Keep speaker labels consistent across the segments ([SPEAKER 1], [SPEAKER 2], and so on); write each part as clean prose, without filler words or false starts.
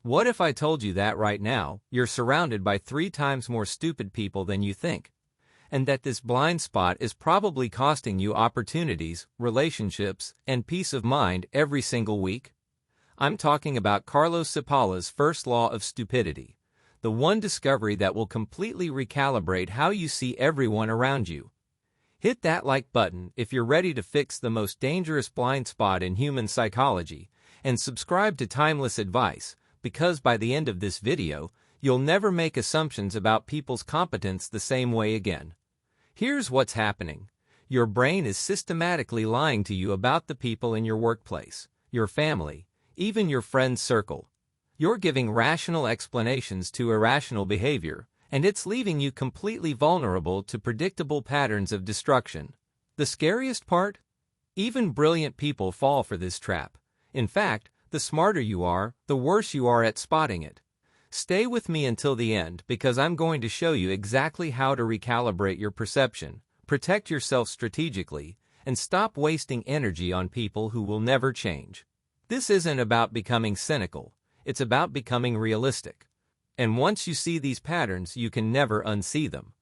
[SPEAKER 1] What if I told you that right now, you're surrounded by 3 times more stupid people than you think? And that this blind spot is probably costing you opportunities, relationships, and peace of mind every single week? I'm talking about Carlo Cipolla's first law of stupidity, the one discovery that will completely recalibrate how you see everyone around you. Hit that like button if you're ready to fix the most dangerous blind spot in human psychology, and subscribe to Timeless Advice, because by the end of this video, you'll never make assumptions about people's competence the same way again. Here's what's happening. Your brain is systematically lying to you about the people in your workplace, your family, even your friend's circle. You're giving rational explanations to irrational behavior, and it's leaving you completely vulnerable to predictable patterns of destruction. The scariest part? Even brilliant people fall for this trap. In fact, the smarter you are, the worse you are at spotting it. Stay with me until the end because I'm going to show you exactly how to recalibrate your perception, protect yourself strategically, and stop wasting energy on people who will never change. This isn't about becoming cynical, it's about becoming realistic. And once you see these patterns, you can never unsee them.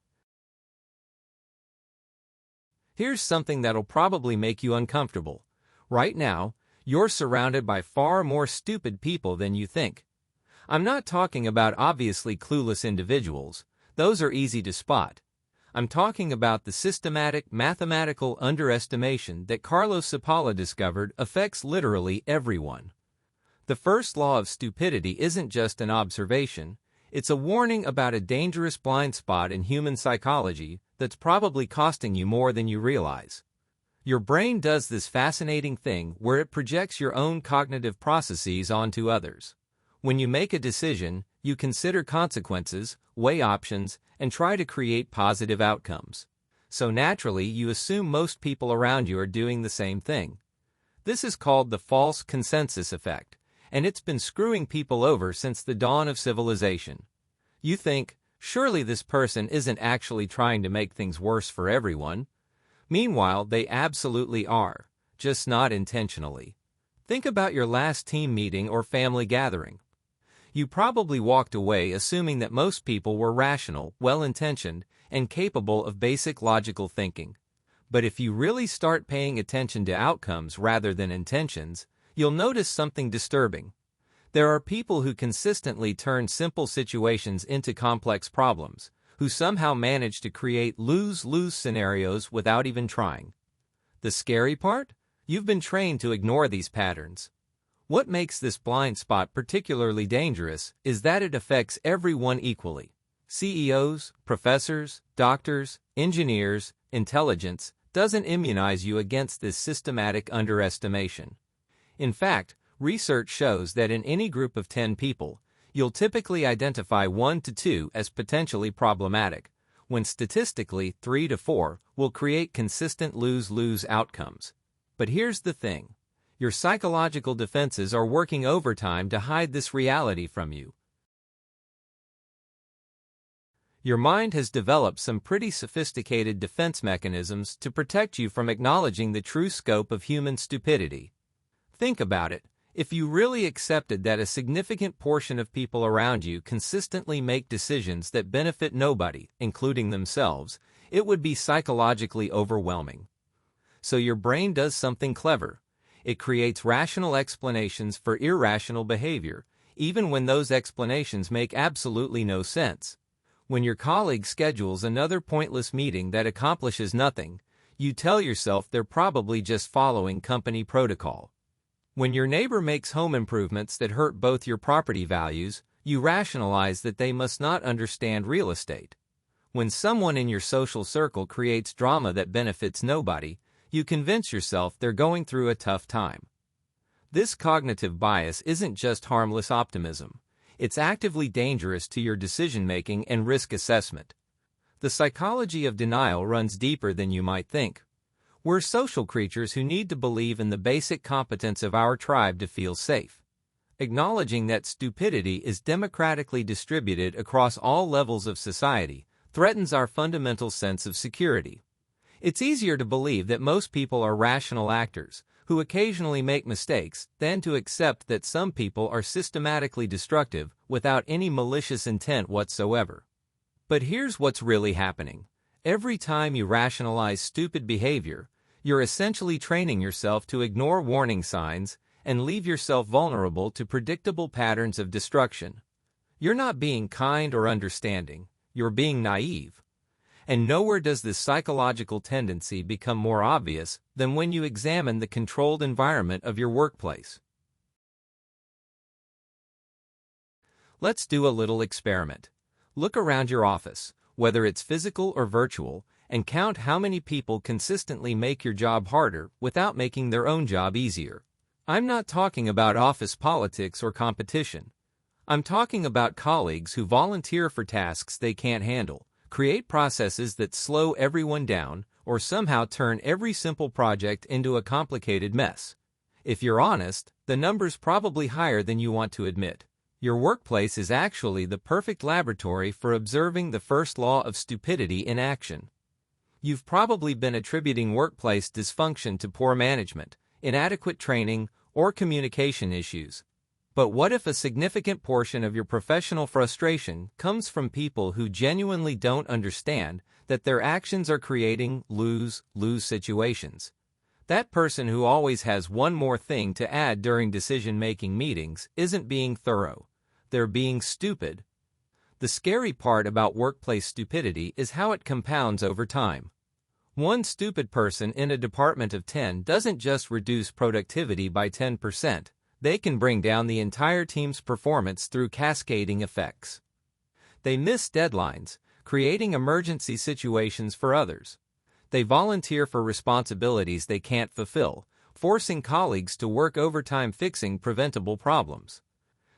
[SPEAKER 1] Here's something that'll probably make you uncomfortable. Right now, you're surrounded by far more stupid people than you think. I'm not talking about obviously clueless individuals. Those are easy to spot. I'm talking about the systematic mathematical underestimation that Carlo Cipolla discovered affects literally everyone. The first law of stupidity isn't just an observation. It's a warning about a dangerous blind spot in human psychology that's probably costing you more than you realize. Your brain does this fascinating thing where it projects your own cognitive processes onto others. When you make a decision, you consider consequences, weigh options, and try to create positive outcomes. So naturally, you assume most people around you are doing the same thing. This is called the false consensus effect, and it's been screwing people over since the dawn of civilization. You think, surely this person isn't actually trying to make things worse for everyone. Meanwhile, they absolutely are, just not intentionally. Think about your last team meeting or family gathering. You probably walked away assuming that most people were rational, well-intentioned, and capable of basic logical thinking. But if you really start paying attention to outcomes rather than intentions, you'll notice something disturbing. There are people who consistently turn simple situations into complex problems, who somehow manage to create lose-lose scenarios without even trying. The scary part? You've been trained to ignore these patterns. What makes this blind spot particularly dangerous is that it affects everyone equally. CEOs, professors, doctors, engineers, intelligence doesn't immunize you against this systematic underestimation. In fact, research shows that in any group of 10 people, you'll typically identify 1 to 2 as potentially problematic, when statistically 3 to 4 will create consistent lose-lose outcomes. But here's the thing. Your psychological defenses are working overtime to hide this reality from you. Your mind has developed some pretty sophisticated defense mechanisms to protect you from acknowledging the true scope of human stupidity. Think about it. If you really accepted that a significant portion of people around you consistently make decisions that benefit nobody, including themselves, it would be psychologically overwhelming. So your brain does something clever. It creates rational explanations for irrational behavior, even when those explanations make absolutely no sense. When your colleague schedules another pointless meeting that accomplishes nothing, you tell yourself they're probably just following company protocol. When your neighbor makes home improvements that hurt both your property values, you rationalize that they must not understand real estate. When someone in your social circle creates drama that benefits nobody, you convince yourself they're going through a tough time. This cognitive bias isn't just harmless optimism. It's actively dangerous to your decision-making and risk assessment. The psychology of denial runs deeper than you might think. We're social creatures who need to believe in the basic competence of our tribe to feel safe. Acknowledging that stupidity is democratically distributed across all levels of society threatens our fundamental sense of security. It's easier to believe that most people are rational actors, who occasionally make mistakes, than to accept that some people are systematically destructive without any malicious intent whatsoever. But here's what's really happening. Every time you rationalize stupid behavior, you're essentially training yourself to ignore warning signs and leave yourself vulnerable to predictable patterns of destruction. You're not being kind or understanding, you're being naive. And nowhere does this psychological tendency become more obvious than when you examine the controlled environment of your workplace. Let's do a little experiment. Look around your office, whether it's physical or virtual, and count how many people consistently make your job harder without making their own job easier. I'm not talking about office politics or competition. I'm talking about colleagues who volunteer for tasks they can't handle, create processes that slow everyone down, or somehow turn every simple project into a complicated mess. If you're honest, the number's probably higher than you want to admit. Your workplace is actually the perfect laboratory for observing the first law of stupidity in action. You've probably been attributing workplace dysfunction to poor management, inadequate training, or communication issues. But what if a significant portion of your professional frustration comes from people who genuinely don't understand that their actions are creating lose-lose situations? That person who always has one more thing to add during decision-making meetings isn't being thorough. They're being stupid. The scary part about workplace stupidity is how it compounds over time. One stupid person in a department of 10 doesn't just reduce productivity by 10%. They can bring down the entire team's performance through cascading effects. They miss deadlines, creating emergency situations for others. They volunteer for responsibilities they can't fulfill, forcing colleagues to work overtime fixing preventable problems.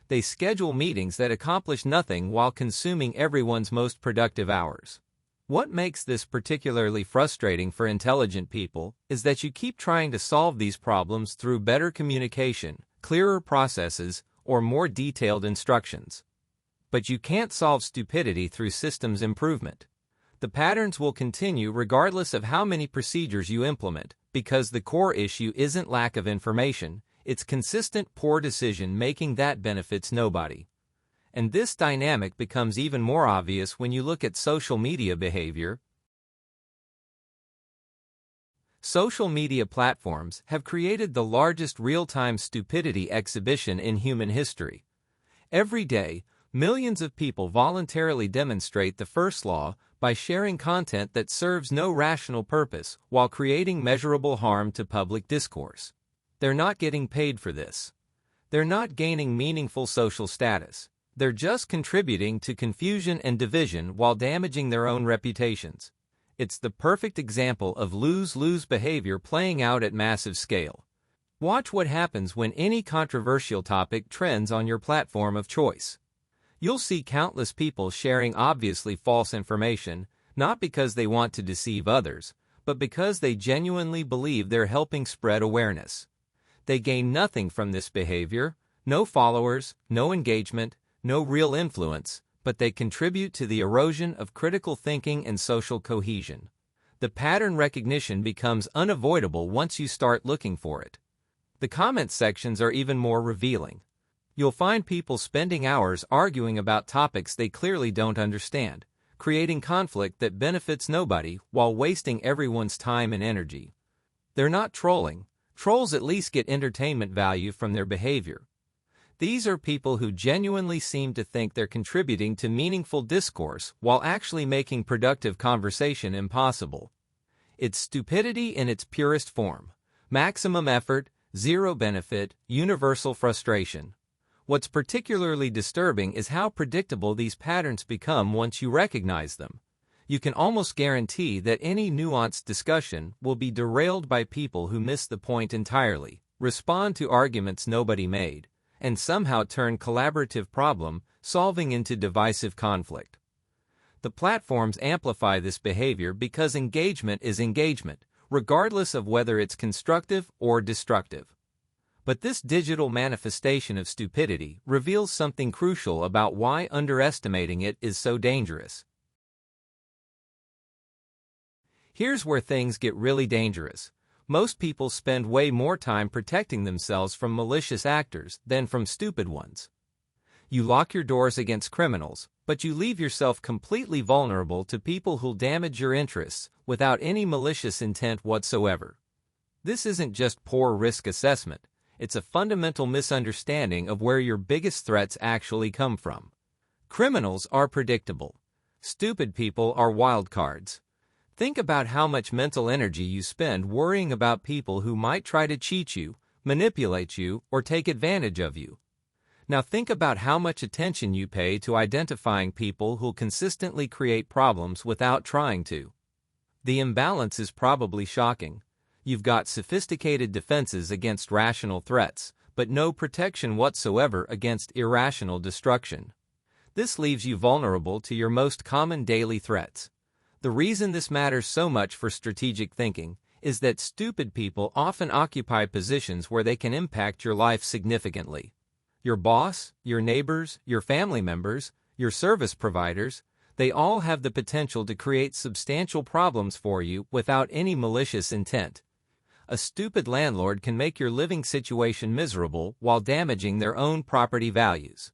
[SPEAKER 1] They schedule meetings that accomplish nothing while consuming everyone's most productive hours. What makes this particularly frustrating for intelligent people is that you keep trying to solve these problems through better communication, clearer processes, or more detailed instructions. But you can't solve stupidity through systems improvement. The patterns will continue regardless of how many procedures you implement, because the core issue isn't lack of information, it's consistent poor decision-making that benefits nobody. And this dynamic becomes even more obvious when you look at social media behavior. Social media platforms have created the largest real-time stupidity exhibition in human history. Every day, millions of people voluntarily demonstrate the first law by sharing content that serves no rational purpose while creating measurable harm to public discourse. They're not getting paid for this. They're not gaining meaningful social status. They're just contributing to confusion and division while damaging their own reputations. It's the perfect example of lose-lose behavior playing out at massive scale. Watch what happens when any controversial topic trends on your platform of choice. You'll see countless people sharing obviously false information, not because they want to deceive others, but because they genuinely believe they're helping spread awareness. They gain nothing from this behavior, no followers, no engagement, no real influence, but they contribute to the erosion of critical thinking and social cohesion. The pattern recognition becomes unavoidable once you start looking for it. The comment sections are even more revealing. You'll find people spending hours arguing about topics they clearly don't understand, creating conflict that benefits nobody while wasting everyone's time and energy. They're not trolling. Trolls at least get entertainment value from their behavior. These are people who genuinely seem to think they're contributing to meaningful discourse while actually making productive conversation impossible. It's stupidity in its purest form. Maximum effort, zero benefit, universal frustration. What's particularly disturbing is how predictable these patterns become once you recognize them. You can almost guarantee that any nuanced discussion will be derailed by people who miss the point entirely, respond to arguments nobody made, and somehow turn collaborative problem-solving into divisive conflict. The platforms amplify this behavior because engagement is engagement, regardless of whether it's constructive or destructive. But this digital manifestation of stupidity reveals something crucial about why underestimating it is so dangerous. Here's where things get really dangerous. Most people spend way more time protecting themselves from malicious actors than from stupid ones. You lock your doors against criminals, but you leave yourself completely vulnerable to people who'll damage your interests without any malicious intent whatsoever. This isn't just poor risk assessment, it's a fundamental misunderstanding of where your biggest threats actually come from. Criminals are predictable. Stupid people are wild cards. Think about how much mental energy you spend worrying about people who might try to cheat you, manipulate you, or take advantage of you. Now think about how much attention you pay to identifying people who'll consistently create problems without trying to. The imbalance is probably shocking. You've got sophisticated defenses against rational threats, but no protection whatsoever against irrational destruction. This leaves you vulnerable to your most common daily threats. The reason this matters so much for strategic thinking is that stupid people often occupy positions where they can impact your life significantly. Your boss, your neighbors, your family members, your service providers, they all have the potential to create substantial problems for you without any malicious intent. A stupid landlord can make your living situation miserable while damaging their own property values.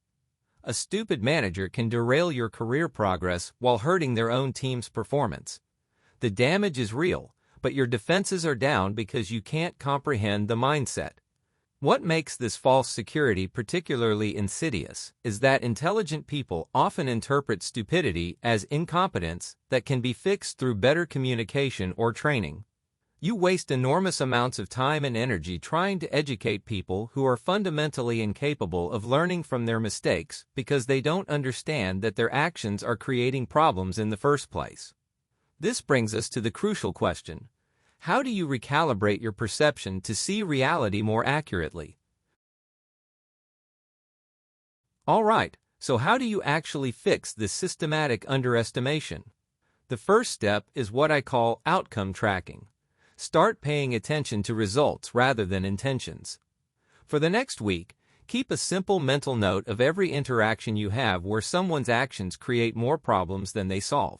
[SPEAKER 1] A stupid manager can derail your career progress while hurting their own team's performance. The damage is real, but your defenses are down because you can't comprehend the mindset. What makes this false security particularly insidious is that intelligent people often interpret stupidity as incompetence that can be fixed through better communication or training. You waste enormous amounts of time and energy trying to educate people who are fundamentally incapable of learning from their mistakes because they don't understand that their actions are creating problems in the first place. This brings us to the crucial question. How do you recalibrate your perception to see reality more accurately? All right, so how do you actually fix this systematic underestimation? The first step is what I call outcome tracking. Start paying attention to results rather than intentions. For the next week, keep a simple mental note of every interaction you have where someone's actions create more problems than they solve.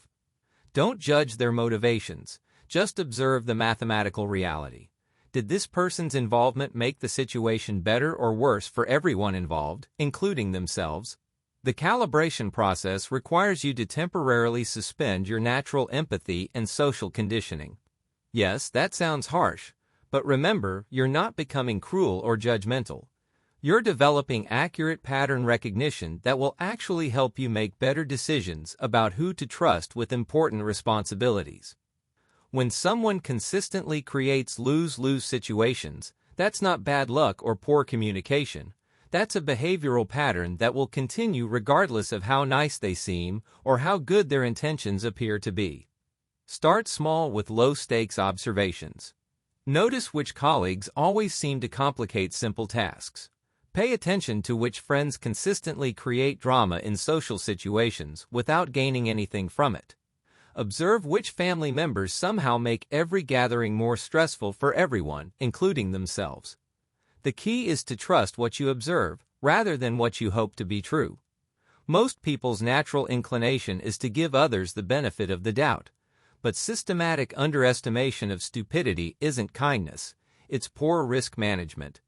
[SPEAKER 1] Don't judge their motivations. Just observe the mathematical reality. Did this person's involvement make the situation better or worse for everyone involved, including themselves? The calibration process requires you to temporarily suspend your natural empathy and social conditioning. Yes, that sounds harsh, but remember, you're not becoming cruel or judgmental. You're developing accurate pattern recognition that will actually help you make better decisions about who to trust with important responsibilities. When someone consistently creates lose-lose situations, that's not bad luck or poor communication. That's a behavioral pattern that will continue regardless of how nice they seem or how good their intentions appear to be. Start small with low-stakes observations. Notice which colleagues always seem to complicate simple tasks. Pay attention to which friends consistently create drama in social situations without gaining anything from it. Observe which family members somehow make every gathering more stressful for everyone, including themselves. The key is to trust what you observe, rather than what you hope to be true. Most people's natural inclination is to give others the benefit of the doubt. But systematic underestimation of stupidity isn't kindness, it's poor risk management.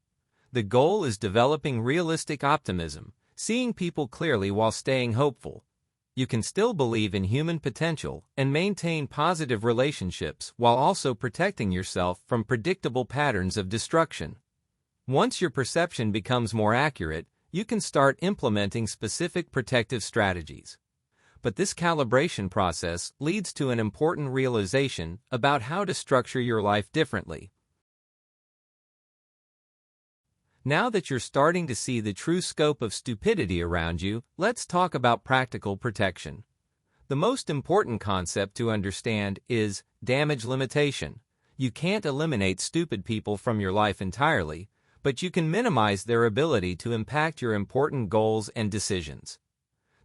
[SPEAKER 1] The goal is developing realistic optimism, seeing people clearly while staying hopeful. You can still believe in human potential and maintain positive relationships while also protecting yourself from predictable patterns of destruction. Once your perception becomes more accurate, you can start implementing specific protective strategies. But this calibration process leads to an important realization about how to structure your life differently. Now that you're starting to see the true scope of stupidity around you, let's talk about practical protection. The most important concept to understand is damage limitation. You can't eliminate stupid people from your life entirely, but you can minimize their ability to impact your important goals and decisions.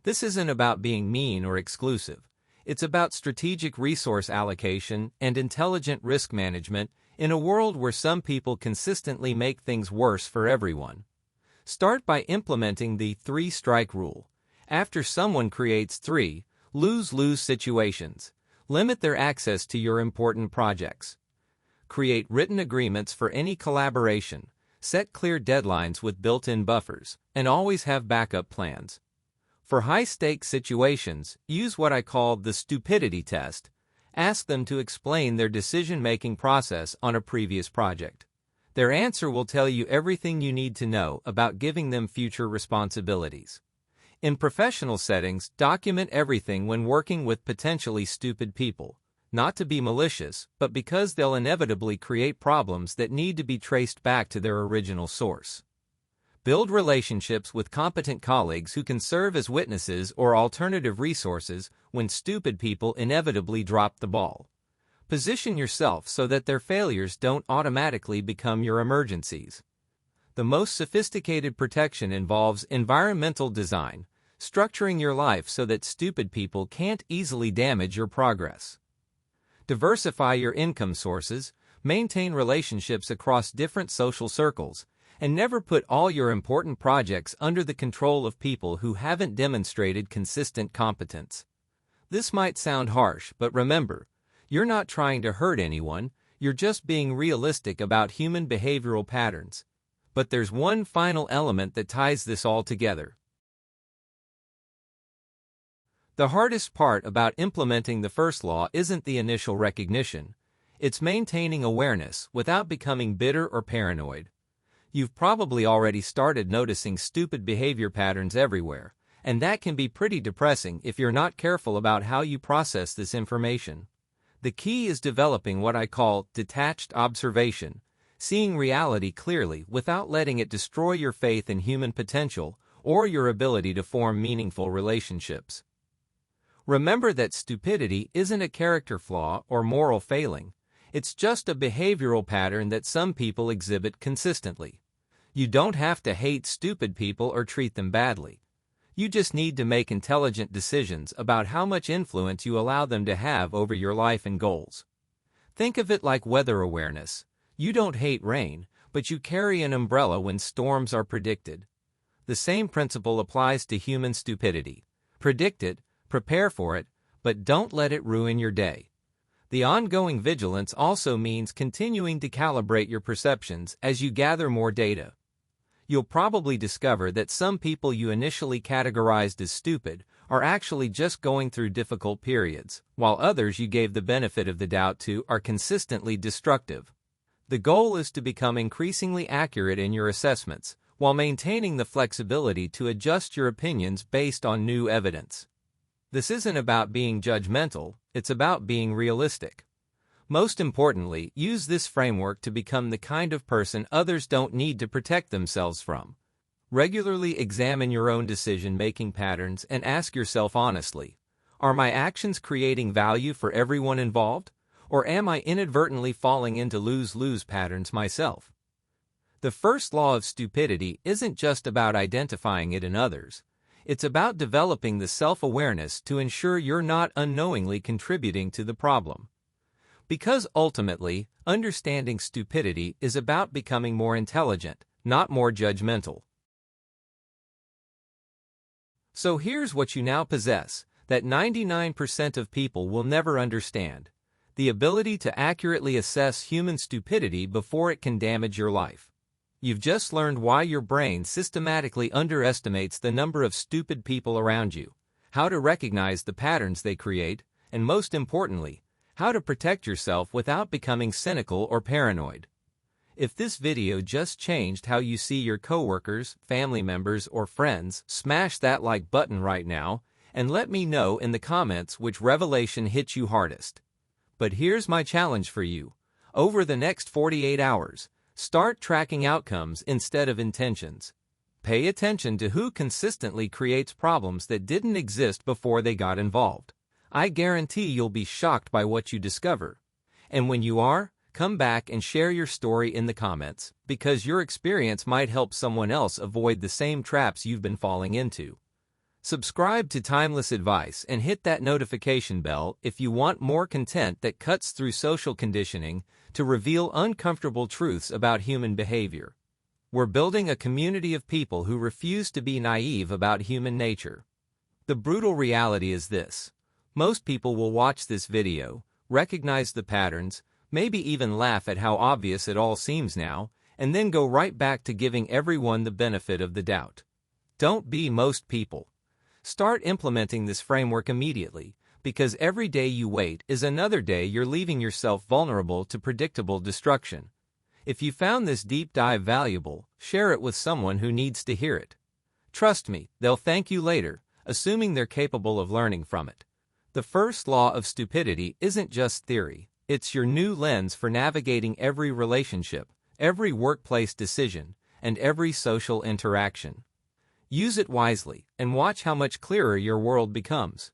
[SPEAKER 1] This isn't about being mean or exclusive. It's about strategic resource allocation and intelligent risk management in a world where some people consistently make things worse for everyone. Start by implementing the 3-strike rule. After someone creates 3 lose-lose situations, limit their access to your important projects. create written agreements for any collaboration, set clear deadlines with built-in buffers, and always have backup plans. For high-stakes situations, use what I call the stupidity test. Ask them to explain their decision-making process on a previous project. Their answer will tell you everything you need to know about giving them future responsibilities. In professional settings, document everything when working with potentially stupid people, not to be malicious, but because they'll inevitably create problems that need to be traced back to their original source. Build relationships with competent colleagues who can serve as witnesses or alternative resources when stupid people inevitably drop the ball. Position yourself so that their failures don't automatically become your emergencies. The most sophisticated protection involves environmental design, structuring your life so that stupid people can't easily damage your progress. Diversify your income sources, maintain relationships across different social circles, and never put all your important projects under the control of people who haven't demonstrated consistent competence. This might sound harsh, but remember, you're not trying to hurt anyone, you're just being realistic about human behavioral patterns. But there's one final element that ties this all together. The hardest part about implementing the first law isn't the initial recognition, it's maintaining awareness without becoming bitter or paranoid. You've probably already started noticing stupid behavior patterns everywhere, and that can be pretty depressing if you're not careful about how you process this information. The key is developing what I call detached observation, seeing reality clearly without letting it destroy your faith in human potential or your ability to form meaningful relationships. Remember that stupidity isn't a character flaw or moral failing, it's just a behavioral pattern that some people exhibit consistently. You don't have to hate stupid people or treat them badly. You just need to make intelligent decisions about how much influence you allow them to have over your life and goals. Think of it like weather awareness. You don't hate rain, but you carry an umbrella when storms are predicted. The same principle applies to human stupidity. Predict it, prepare for it, but don't let it ruin your day. The ongoing vigilance also means continuing to calibrate your perceptions as you gather more data. You'll probably discover that some people you initially categorized as stupid are actually just going through difficult periods, while others you gave the benefit of the doubt to are consistently destructive. The goal is to become increasingly accurate in your assessments, while maintaining the flexibility to adjust your opinions based on new evidence. This isn't about being judgmental, it's about being realistic. Most importantly, use this framework to become the kind of person others don't need to protect themselves from. Regularly examine your own decision-making patterns and ask yourself honestly, are my actions creating value for everyone involved, or am I inadvertently falling into lose-lose patterns myself? The first law of stupidity isn't just about identifying it in others. It's about developing the self-awareness to ensure you're not unknowingly contributing to the problem. Because ultimately, understanding stupidity is about becoming more intelligent, not more judgmental. So here's what you now possess, that 99% of people will never understand: the ability to accurately assess human stupidity before it can damage your life. You've just learned why your brain systematically underestimates the number of stupid people around you, how to recognize the patterns they create, and most importantly, how to protect yourself without becoming cynical or paranoid. If this video just changed how you see your coworkers, family members, or friends, smash that like button right now and let me know in the comments which revelation hit you hardest. But here's my challenge for you. Over the next 48 hours, start tracking outcomes instead of intentions. Pay attention to who consistently creates problems that didn't exist before they got involved. I guarantee you'll be shocked by what you discover. And when you are, come back and share your story in the comments, because your experience might help someone else avoid the same traps you've been falling into. Subscribe to Timeless Advice and hit that notification bell if you want more content that cuts through social conditioning to reveal uncomfortable truths about human behavior. We're building a community of people who refuse to be naive about human nature. The brutal reality is this: most people will watch this video, recognize the patterns, maybe even laugh at how obvious it all seems now, and then go right back to giving everyone the benefit of the doubt. Don't be most people. Start implementing this framework immediately, because every day you wait is another day you're leaving yourself vulnerable to predictable destruction. If you found this deep dive valuable, share it with someone who needs to hear it. Trust me, they'll thank you later, assuming they're capable of learning from it. The first law of stupidity isn't just theory, it's your new lens for navigating every relationship, every workplace decision, and every social interaction. Use it wisely, and watch how much clearer your world becomes.